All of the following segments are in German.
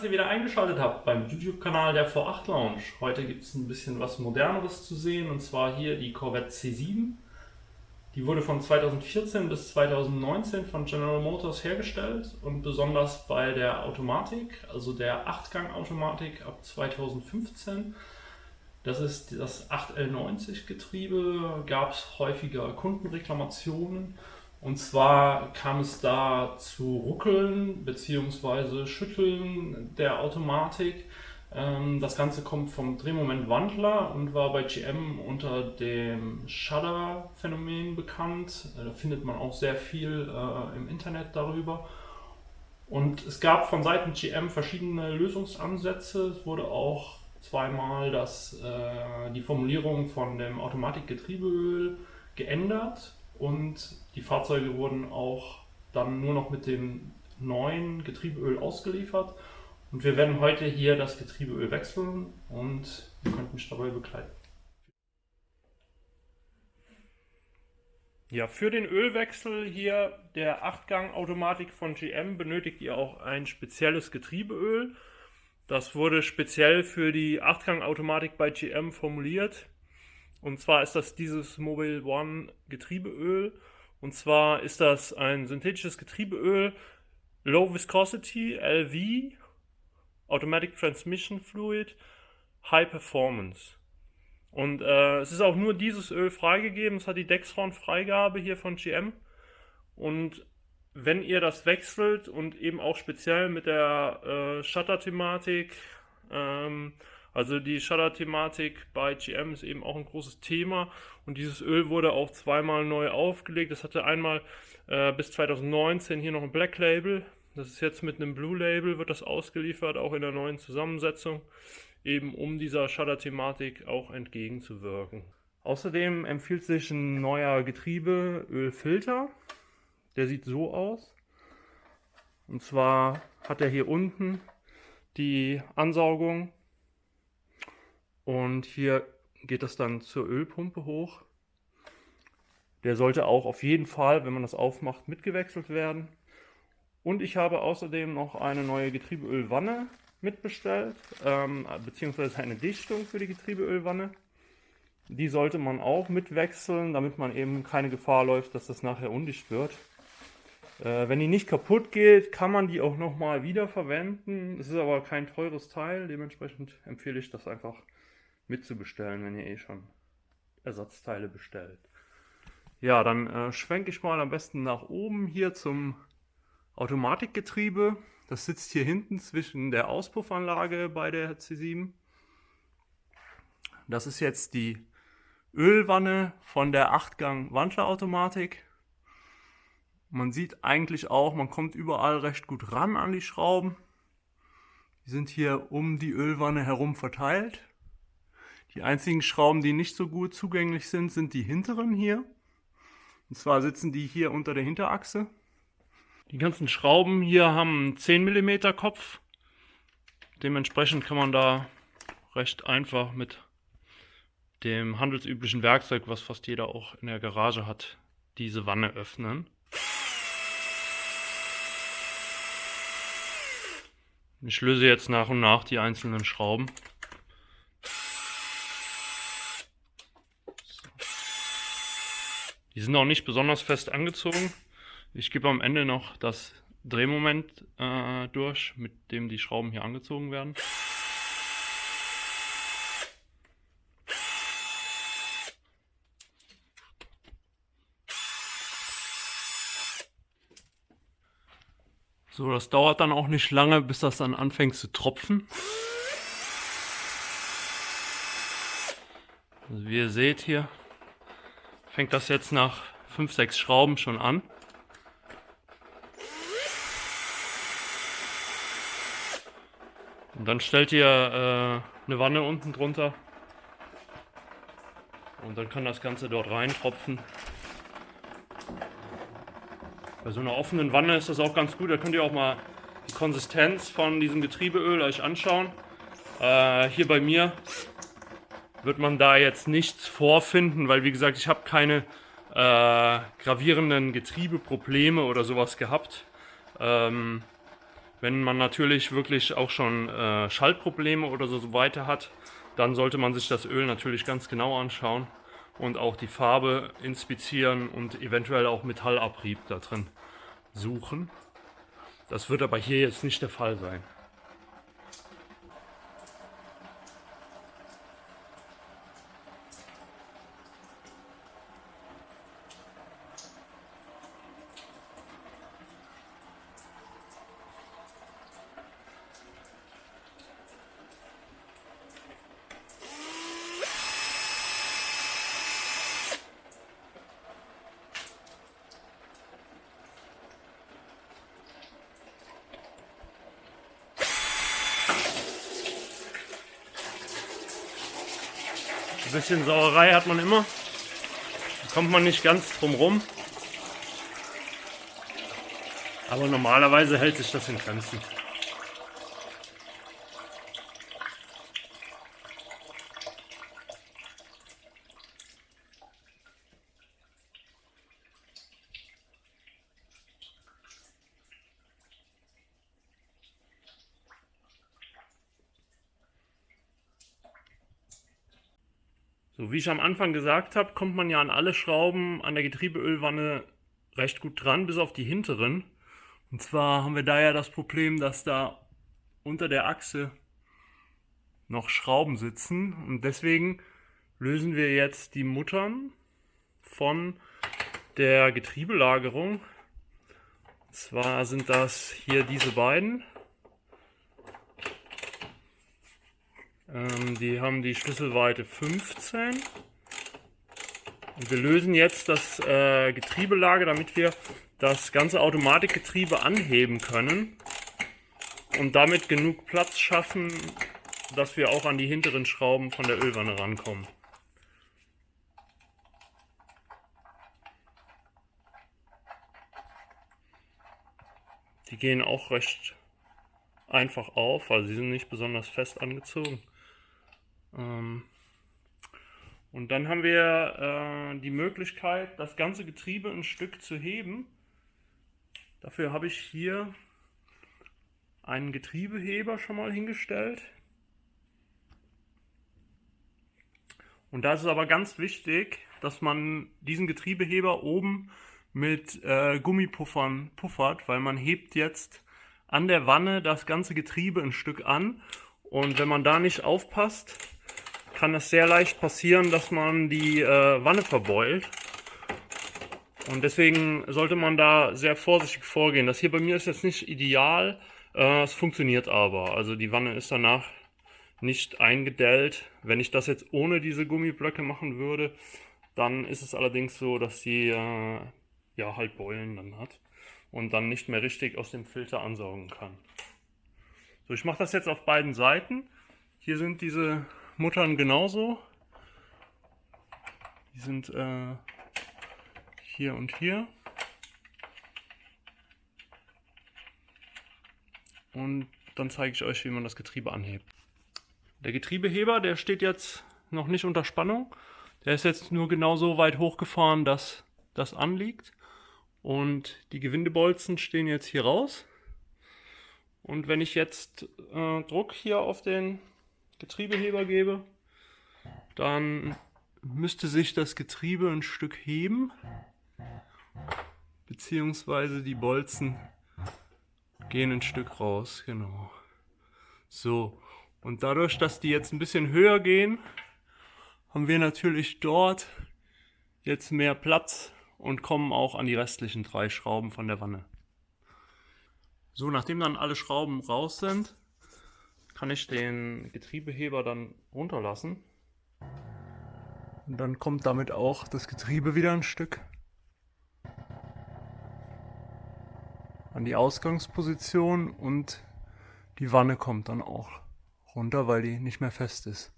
dass ihr wieder eingeschaltet habt beim YouTube-Kanal der V8 Lounge. Heute gibt es ein bisschen was Moderneres zu sehen, und zwar hier die Corvette C7. Die wurde von 2014 bis 2019 von General Motors hergestellt und besonders bei der Automatik, also der 8-Gang-Automatik ab 2015. Das ist das 8L90 Getriebe, gab es häufiger Kundenreklamationen. Und zwar kam es da zu Ruckeln bzw. Schütteln der Automatik. Das Ganze kommt vom Drehmomentwandler und war bei GM unter dem Shudder-Phänomen bekannt. Da findet man auch sehr viel im Internet darüber. Und es gab von Seiten GM verschiedene Lösungsansätze. Es wurde auch zweimal die Formulierung von dem Automatikgetriebeöl geändert. Und die Fahrzeuge wurden auch dann nur noch mit dem neuen Getriebeöl ausgeliefert. Und wir werden heute hier das Getriebeöl wechseln und ihr könnt mich dabei begleiten. Ja, für den Ölwechsel hier der 8-Gang-Automatik von GM benötigt ihr auch ein spezielles Getriebeöl. Das wurde speziell für die 8-Gang-Automatik bei GM formuliert. Und zwar ist das dieses Mobil One Getriebeöl. Und zwar ist das ein synthetisches Getriebeöl, Low Viscosity, LV, Automatic Transmission Fluid, High Performance. Und es ist auch nur dieses Öl freigegeben. Es hat die Dexron-Freigabe hier von GM. Und wenn ihr das wechselt und eben auch speziell mit der Shutter-Thematik, also die Shutter-Thematik bei GM ist eben auch ein großes Thema und dieses Öl wurde auch zweimal neu aufgelegt. Das hatte einmal bis 2019 hier noch ein Black Label. Das ist jetzt mit einem Blue Label, wird das ausgeliefert, auch in der neuen Zusammensetzung, eben um dieser Shutter-Thematik auch entgegenzuwirken. Außerdem empfiehlt sich ein neuer Getriebeölfilter. Der sieht so aus. Und zwar hat er hier unten die Ansaugung. Und hier geht das dann zur Ölpumpe hoch. Der sollte auch auf jeden Fall, wenn man das aufmacht, mitgewechselt werden. Und ich habe außerdem noch eine neue Getriebeölwanne mitbestellt, beziehungsweise eine Dichtung für die Getriebeölwanne. Die sollte man auch mitwechseln, damit man eben keine Gefahr läuft, dass das nachher undicht wird. Wenn die nicht kaputt geht, kann man die auch nochmal wiederverwenden. Es ist aber kein teures Teil, dementsprechend empfehle ich das einfach mitzubestellen, wenn ihr eh schon Ersatzteile bestellt. Ja, dann schwenke ich mal am besten nach oben hier zum Automatikgetriebe. Das sitzt hier hinten zwischen der Auspuffanlage bei der C7. Das ist jetzt die Ölwanne von der 8-Gang-Wandlerautomatik. Man sieht eigentlich auch, man kommt überall recht gut ran an die Schrauben. Die sind hier um die Ölwanne herum verteilt. Die einzigen Schrauben, die nicht so gut zugänglich sind, sind die hinteren hier. Und zwar sitzen die hier unter der Hinterachse. Die ganzen Schrauben hier haben einen 10 mm Kopf. Dementsprechend kann man da recht einfach mit dem handelsüblichen Werkzeug, was fast jeder auch in der Garage hat, diese Wanne öffnen. Ich löse jetzt nach und nach die einzelnen Schrauben. Die sind auch nicht besonders fest angezogen. Ich gebe am Ende noch das Drehmoment durch, mit dem die Schrauben hier angezogen werden. So, das dauert dann auch nicht lange, bis das dann anfängt zu tropfen. Also wie ihr seht hier, fängt das jetzt nach 5, 6 Schrauben schon an. Und dann stellt ihr eine Wanne unten drunter und dann kann das Ganze dort reintropfen. Bei so einer offenen Wanne ist das auch ganz gut, da könnt ihr auch mal die Konsistenz von diesem Getriebeöl euch anschauen. Hier bei mir wird man da jetzt nichts vorfinden, weil wie gesagt, ich habe keine gravierenden Getriebeprobleme oder sowas gehabt. Wenn Wenn man natürlich wirklich auch schon Schaltprobleme oder so weiter hat, dann sollte man sich das Öl natürlich ganz genau anschauen und auch die Farbe inspizieren und eventuell auch Metallabrieb da drin suchen. Das wird aber hier jetzt nicht der Fall sein. Ein bisschen Sauerei hat man immer, da kommt man nicht ganz drum rum, aber normalerweise hält sich das in Grenzen. So, wie ich am Anfang gesagt habe, kommt man ja an alle Schrauben an der Getriebeölwanne recht gut dran, bis auf die hinteren. Und zwar haben wir da ja das Problem, dass da unter der Achse noch Schrauben sitzen. Und deswegen lösen wir jetzt die Muttern von der Getriebelagerung. Und zwar sind das hier diese beiden. Die haben die Schlüsselweite 15. Und wir lösen jetzt das Getriebelager, damit wir das ganze Automatikgetriebe anheben können und damit genug Platz schaffen, dass wir auch an die hinteren Schrauben von der Ölwanne rankommen. Die gehen auch recht einfach auf, also sie sind nicht besonders fest angezogen. Und dann haben wir die Möglichkeit, das ganze Getriebe ein Stück zu heben. Dafür habe ich hier einen Getriebeheber schon mal hingestellt. Und da ist es aber ganz wichtig, dass man diesen Getriebeheber oben mit Gummipuffern puffert, weil man hebt jetzt an der Wanne das ganze Getriebe ein Stück an. Und wenn man da nicht aufpasst, kann es sehr leicht passieren, dass man die Wanne verbeult. Und deswegen sollte man da sehr vorsichtig vorgehen. Das hier bei mir ist jetzt nicht ideal, es funktioniert aber. Also die Wanne ist danach nicht eingedellt. Wenn ich das jetzt ohne diese Gummiblöcke machen würde, dann ist es allerdings so, dass sie ja halt Beulen dann hat und dann nicht mehr richtig aus dem Filter ansaugen kann. So, ich mache das jetzt auf beiden Seiten. Hier sind diese Muttern genauso. Die sind hier und hier. Und dann zeige ich euch, wie man das Getriebe anhebt. Der Getriebeheber, der steht jetzt noch nicht unter Spannung. Der ist jetzt nur genauso weit hochgefahren, dass das anliegt. Und die Gewindebolzen stehen jetzt hier raus. Und wenn ich jetzt Druck hier auf den Getriebeheber gebe, dann müsste sich das Getriebe ein Stück heben, beziehungsweise die Bolzen gehen ein Stück raus, genau. So, und dadurch, dass die jetzt ein bisschen höher gehen, haben wir natürlich dort jetzt mehr Platz und kommen auch an die restlichen 3 Schrauben von der Wanne. So, nachdem dann alle Schrauben raus sind, kann ich den Getriebeheber dann runterlassen. Und dann kommt damit auch das Getriebe wieder ein Stück an die Ausgangsposition und die Wanne kommt dann auch runter, weil die nicht mehr fest ist.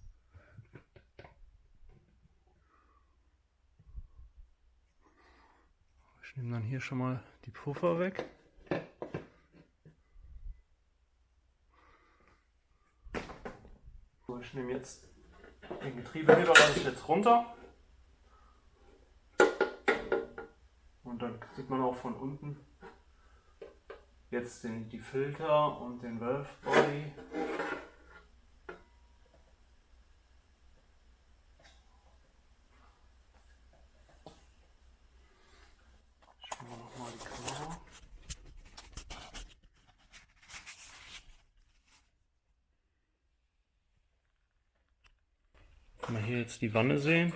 Ich nehme dann hier schon mal die Puffer weg. So, ich nehme jetzt den Getriebeheber, lasse ich jetzt runter. Und dann sieht man auch von unten, jetzt die Filter und den Valve Body. Schauen wir nochmal die Kamera. Kann man hier jetzt die Wanne sehen.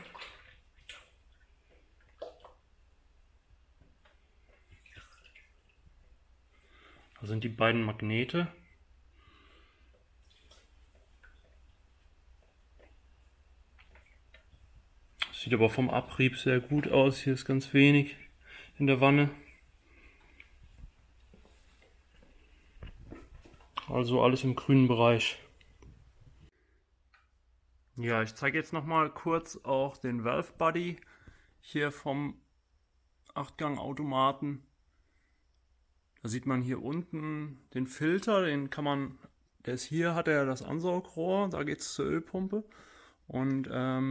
Da sind die beiden Magnete. Sieht aber vom Abrieb sehr gut aus. Hier ist ganz wenig in der Wanne. Also alles im grünen Bereich. Ja, ich zeige jetzt noch mal kurz auch den Valve Body hier vom 8-Gang-Automaten. Da sieht man hier unten den Filter, den kann man, der ist hier, hat er das Ansaugrohr, da geht es zur Ölpumpe und der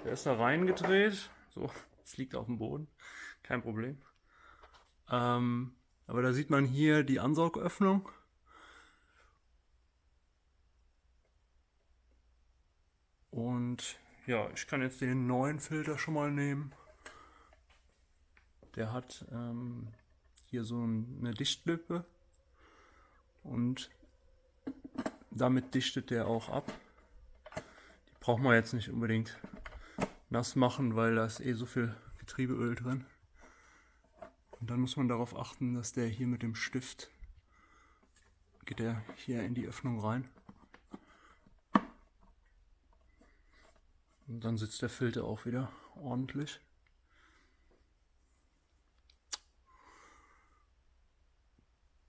ist da reingedreht, so, es liegt auf dem Boden, kein Problem. Aber da sieht man hier die Ansaugöffnung. Und ja, ich kann jetzt den neuen Filter schon mal nehmen. Der hat hier so eine Dichtlippe und damit dichtet der auch ab. Die braucht man jetzt nicht unbedingt nass machen, weil da ist eh so viel Getriebeöl drin. Und dann muss man darauf achten, dass der hier mit dem Stift, geht der hier in die Öffnung rein. Und dann sitzt der Filter auch wieder ordentlich.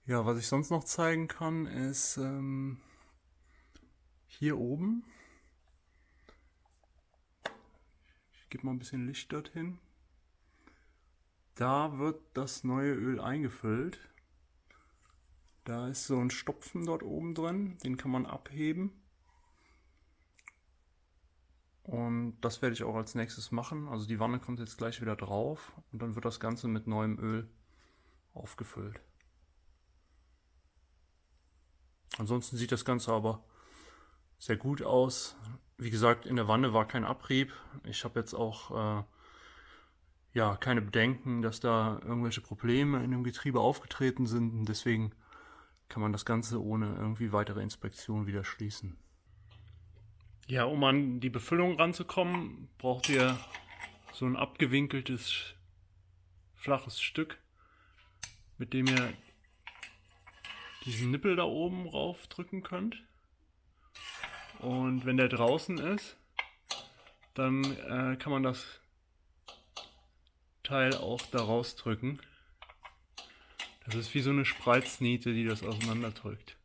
Ja, was ich sonst noch zeigen kann, ist hier oben. Ich gebe mal ein bisschen Licht dorthin. Da wird das neue Öl eingefüllt. Da ist so ein Stopfen dort oben drin, den kann man abheben. Und das werde ich auch als nächstes machen. Also die Wanne kommt jetzt gleich wieder drauf und dann wird das Ganze mit neuem Öl aufgefüllt. Ansonsten sieht das Ganze aber sehr gut aus. Wie gesagt, in der Wanne war kein Abrieb. Ich habe jetzt auch ja, keine Bedenken, dass da irgendwelche Probleme in dem Getriebe aufgetreten sind. Und deswegen kann man das Ganze ohne irgendwie weitere Inspektion wieder schließen. Ja, um an die Befüllung ranzukommen, braucht ihr so ein abgewinkeltes, flaches Stück, mit dem ihr diesen Nippel da oben rauf drücken könnt. Und wenn der draußen ist, dann kann man das Teil auch da rausdrücken. Das ist wie so eine Spreizniete, die das auseinanderdrückt.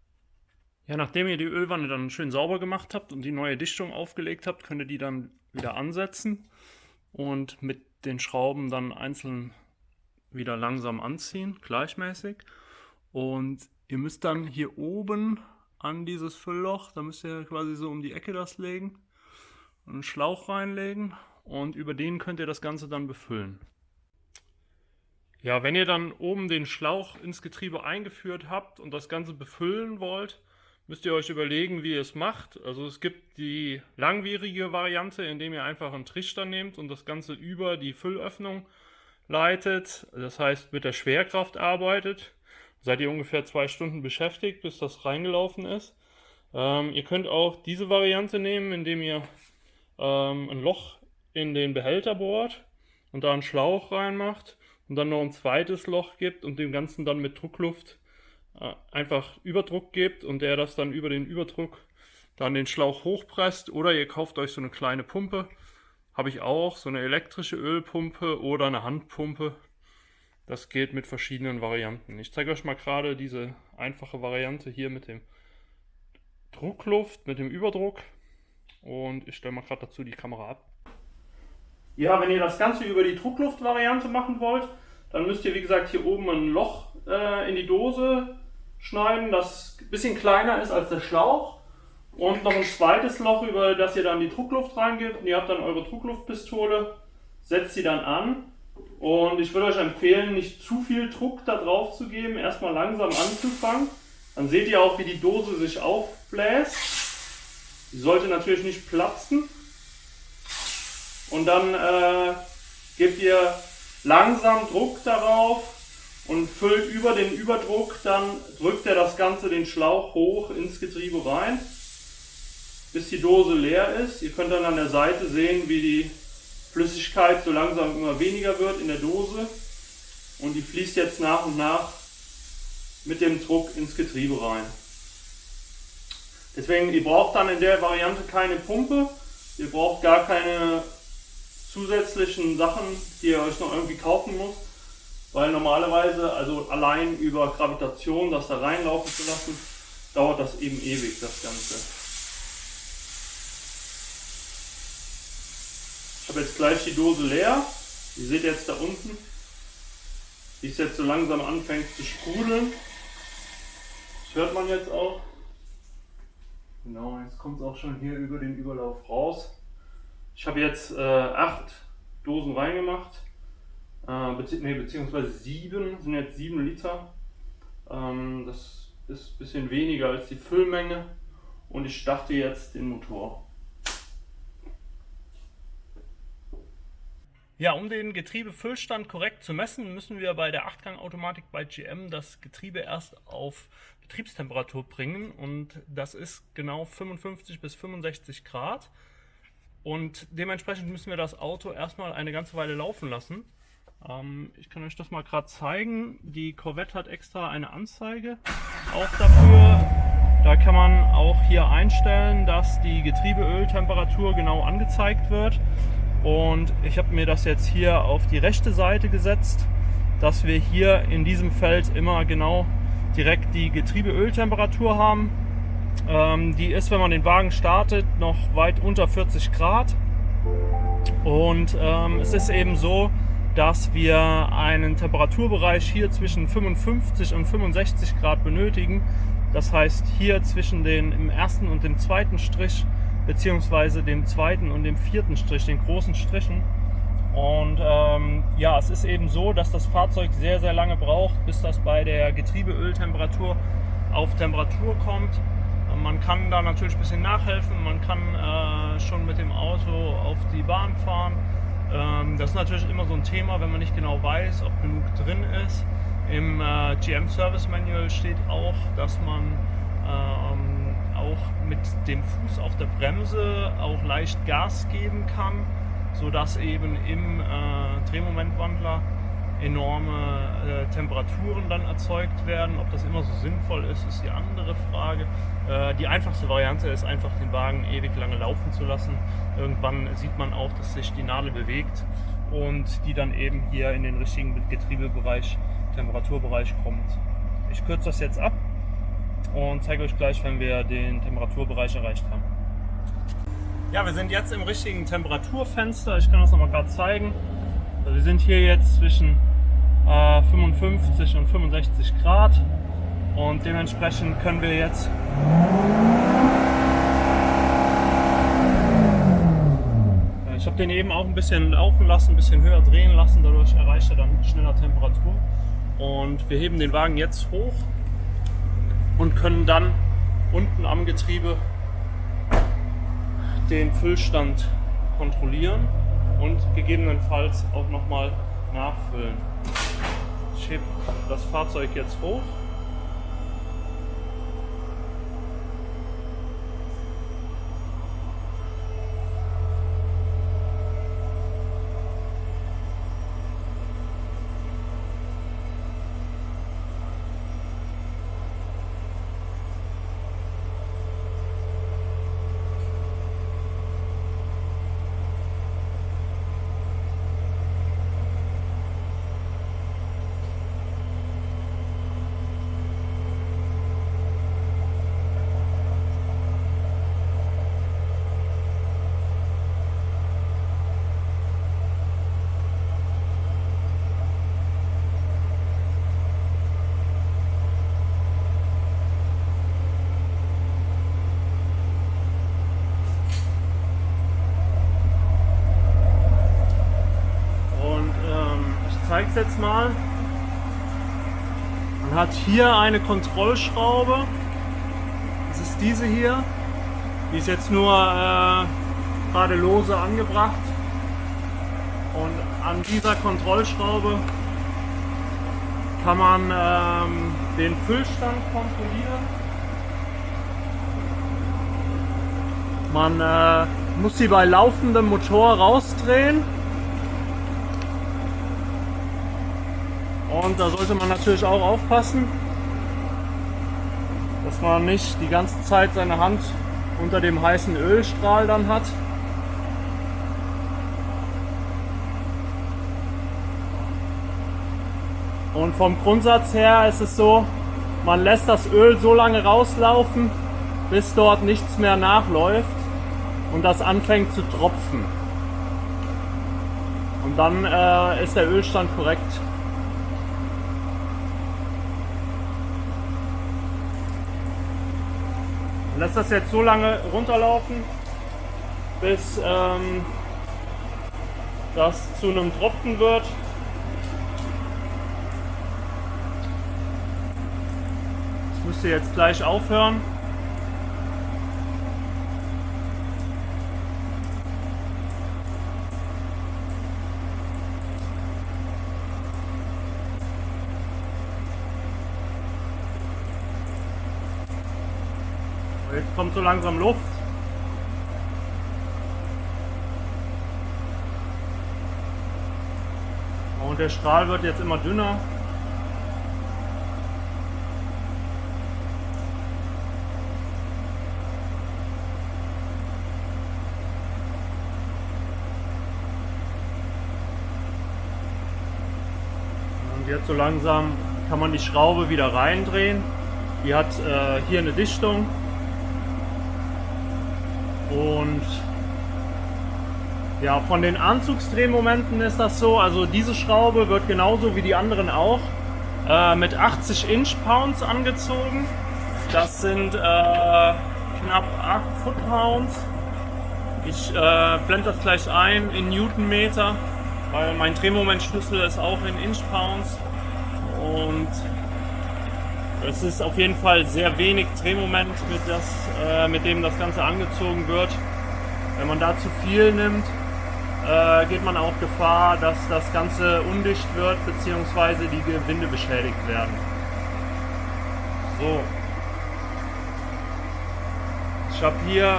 Ja, nachdem ihr die Ölwanne dann schön sauber gemacht habt und die neue Dichtung aufgelegt habt, könnt ihr die dann wieder ansetzen und mit den Schrauben dann einzeln wieder langsam anziehen, gleichmäßig. Und ihr müsst dann hier oben an dieses Füllloch, da müsst ihr quasi so um die Ecke das legen, einen Schlauch reinlegen und über den könnt ihr das Ganze dann befüllen. Ja, wenn ihr dann oben den Schlauch ins Getriebe eingeführt habt und das Ganze befüllen wollt, müsst ihr euch überlegen, wie ihr es macht. Also es gibt die langwierige Variante, indem ihr einfach einen Trichter nehmt und das Ganze über die Füllöffnung leitet. Das heißt, mit der Schwerkraft arbeitet. Seid ihr ungefähr 2 Stunden beschäftigt, bis das reingelaufen ist. Ihr könnt auch diese Variante nehmen, indem ihr ein Loch in den Behälter bohrt und da einen Schlauch reinmacht und dann noch ein zweites Loch gibt und dem Ganzen dann mit Druckluft einfach Überdruck gibt und der das dann über den Überdruck dann den Schlauch hochpresst. Oder ihr kauft euch so eine kleine Pumpe, habe ich auch, so eine elektrische Ölpumpe oder eine Handpumpe. Das geht mit verschiedenen Varianten. Ich zeige euch mal gerade diese einfache Variante hier mit dem Druckluft, mit dem Überdruck und ich stelle mal gerade dazu die Kamera ab. Ja, wenn ihr das Ganze über die Druckluft-Variante machen wollt, dann müsst ihr wie gesagt hier oben ein Loch in die Dose schneiden, das ein bisschen kleiner ist als der Schlauch und noch ein zweites Loch, über das ihr dann die Druckluft reingebt und ihr habt dann eure Druckluftpistole, setzt sie dann an Und ich würde euch empfehlen, nicht zu viel Druck da drauf zu geben, erstmal langsam anzufangen. Dann seht ihr auch, wie die Dose sich aufbläst. Die sollte natürlich nicht platzen. Und dann gebt ihr langsam Druck darauf und füllt über den Überdruck, dann drückt er das Ganze den Schlauch hoch ins Getriebe rein, bis die Dose leer ist. Ihr könnt dann an der Seite sehen, wie die Flüssigkeit so langsam immer weniger wird in der Dose und die fließt jetzt nach und nach mit dem Druck ins Getriebe rein. Deswegen, ihr braucht dann in der Variante keine Pumpe, ihr braucht gar keine zusätzlichen Sachen, die ihr euch noch irgendwie kaufen müsst, weil normalerweise, also allein über Gravitation das da reinlaufen zu lassen, dauert das eben ewig, das Ganze. Ich habe jetzt gleich die Dose leer, ihr seht jetzt da unten, wie es jetzt so langsam anfängt zu sprudeln. Das hört man jetzt auch. Genau, jetzt kommt es auch schon hier über den Überlauf raus. Ich habe jetzt 8 Dosen reingemacht, beziehungsweise 7, sind jetzt 7 Liter. Das ist ein bisschen weniger als die Füllmenge und ich starte jetzt den Motor. Ja, um den Getriebefüllstand korrekt zu messen, müssen wir bei der 8-Gang-Automatik bei GM das Getriebe erst auf Betriebstemperatur bringen und das ist genau 55 bis 65 Grad und dementsprechend müssen wir das Auto erstmal eine ganze Weile laufen lassen. Ich kann euch das mal gerade zeigen. Die Corvette hat extra eine Anzeige auch dafür. Da kann man auch hier einstellen, dass die Getriebeöltemperatur genau angezeigt wird. Und ich habe mir das jetzt hier auf die rechte Seite gesetzt, dass wir hier in diesem Feld immer genau direkt die Getriebeöltemperatur haben. Die ist, wenn man den Wagen startet, noch weit unter 40 Grad. Und es ist eben so, dass wir einen Temperaturbereich hier zwischen 55 und 65 Grad benötigen. Das heißt hier zwischen im ersten und dem zweiten Strich, beziehungsweise dem zweiten und dem vierten Strich, den großen Strichen. Und ja, es ist eben so, dass das Fahrzeug sehr, sehr lange braucht, bis das bei der Getriebeöltemperatur auf Temperatur kommt. Man kann da natürlich ein bisschen nachhelfen, man kann schon mit dem Auto auf die Bahn fahren. Das ist natürlich immer so ein Thema, wenn man nicht genau weiß, ob genug drin ist. Im GM Service Manual steht auch, dass man auch mit dem Fuß auf der Bremse auch leicht Gas geben kann, sodass eben im Drehmomentwandler enorme Temperaturen dann erzeugt werden. Ob das immer so sinnvoll ist, ist die andere Frage. Die einfachste Variante ist einfach, den Wagen ewig lange laufen zu lassen. Irgendwann sieht man auch, dass sich die Nadel bewegt und die dann eben hier in den richtigen Getriebebereich, Temperaturbereich kommt. Ich kürze das jetzt ab und zeige euch gleich, wenn wir den Temperaturbereich erreicht haben. Ja, wir sind jetzt im richtigen Temperaturfenster. Ich kann das nochmal gerade zeigen. Also wir sind hier jetzt zwischen 55 und 65 Grad und dementsprechend können wir jetzt ich habe den eben auch ein bisschen laufen lassen, ein bisschen höher drehen lassen, dadurch erreicht er dann schneller Temperatur und wir heben den Wagen jetzt hoch und können dann unten am Getriebe den Füllstand kontrollieren und gegebenenfalls auch nochmal nachfüllen. Ich hebe das Fahrzeug jetzt hoch. zeige es jetzt mal. Man hat hier eine Kontrollschraube. Das ist diese hier. Die ist jetzt nur gerade lose angebracht. Und an dieser Kontrollschraube kann man den Füllstand kontrollieren. Man muss sie bei laufendem Motor rausdrehen. Und da sollte man natürlich auch aufpassen, dass man nicht die ganze Zeit seine Hand unter dem heißen Ölstrahl dann hat. Und vom Grundsatz her ist es so, man lässt das Öl so lange rauslaufen, bis dort nichts mehr nachläuft und das anfängt zu tropfen. Und dann ist der Ölstand korrekt. Man lässt das jetzt so lange runterlaufen, bis das zu einem Tropfen wird. Das müsste jetzt gleich aufhören. Jetzt kommt so langsam Luft. Und der Strahl wird jetzt immer dünner. Und jetzt so langsam kann man die Schraube wieder reindrehen. Die hat hier eine Dichtung. Und ja, von den Anzugsdrehmomenten ist das so, also diese Schraube wird genauso wie die anderen auch mit 80 Inch-Pounds angezogen. Das sind knapp 8 Foot-Pounds. Ich blende das gleich ein in Newtonmeter, weil mein Drehmomentschlüssel ist auch in Inch-Pounds. Und es ist auf jeden Fall sehr wenig Drehmoment, mit dem das Ganze angezogen wird. Wenn man da zu viel nimmt, geht man auch Gefahr, dass das Ganze undicht wird bzw. die Gewinde beschädigt werden. So. Ich habe hier,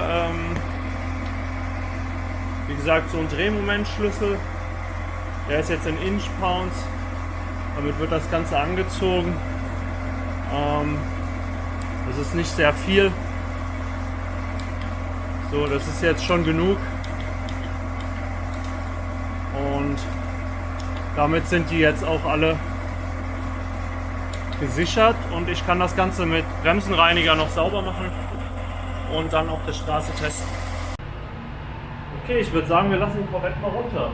wie gesagt, so einen Drehmomentschlüssel. Der ist jetzt in Inch-Pounds. Damit wird das Ganze angezogen. Das ist nicht sehr viel. So, das ist jetzt schon genug. Und damit sind die jetzt auch alle gesichert. Und ich kann das Ganze mit Bremsenreiniger noch sauber machen und dann auf der Straße testen. Okay, ich würde sagen, wir lassen den Corvette mal runter.